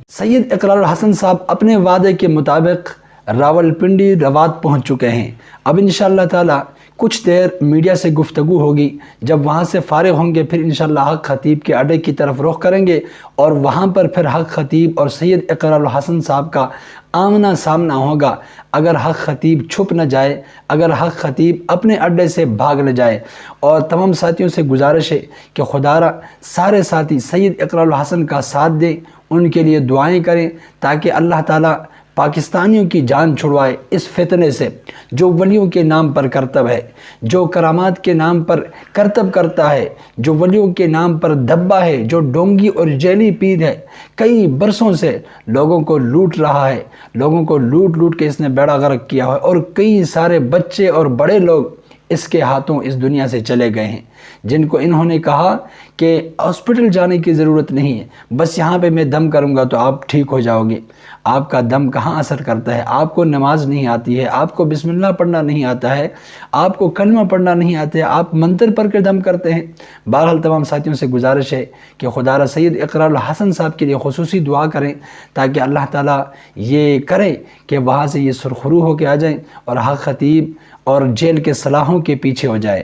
سید اقرار الحسن صاحب اپنے وعدے کے مطابق راولپنڈی روات پہنچ چکے ہیں۔ اب انشاءاللہ تعالی کچھ دیر میڈیا سے گفتگو ہوگی، جب وہاں سے فارغ ہوں گے پھر انشاءاللہ حق خطیب کے اڈے کی طرف رخ کریں گے، اور وہاں پر پھر حق خطیب اور سید اقرار الحسن صاحب کا آمنا سامنا ہوگا۔ اگر حق خطیب چھپ نہ جائے، اگر حق خطیب اپنے اڈے سے بھاگ نہ جائے، اور تمام ساتھیوں سے گزارش ہے کہ خدا را سارے ساتھی سید اقرار الحسن کا ساتھ دیں، ان کے لیے دعائیں کریں تاکہ اللہ تعالیٰ پاکستانیوں کی جان چھڑوائے اس فتنے سے جو ولیوں کے نام پر کرتب ہے، جو کرامات کے نام پر کرتب کرتا ہے، جو ولیوں کے نام پر دبا ہے، جو ڈونگی اور جیلی پیر ہے، کئی برسوں سے لوگوں کو لوٹ رہا ہے، لوگوں کو لوٹ کے اس نے بیڑا غرق کیا ہے، اور کئی سارے بچے اور بڑے لوگ اس کے ہاتھوں اس دنیا سے چلے گئے ہیں، جن کو انہوں نے کہا کہ ہاسپٹل جانے کی ضرورت نہیں ہے، بس یہاں پہ میں دم کروں گا تو آپ ٹھیک ہو جاؤ گے۔ آپ کا دم کہاں اثر کرتا ہے؟ آپ کو نماز نہیں آتی ہے، آپ کو بسم اللہ پڑھنا نہیں آتا ہے، آپ کو کلمہ پڑھنا نہیں آتا ہے، آپ منتر پڑھ کے دم کرتے ہیں۔ بہرحال تمام ساتھیوں سے گزارش ہے کہ خدا را سید اقرار الحسن صاحب کے لیے خصوصی دعا کریں تاکہ اللہ تعالیٰ یہ کرے کہ وہاں سے یہ سرخرو ہو کے آ جائیں اور حق خطیب اور جیل کے سلاخوں کے پیچھے ہو جائے۔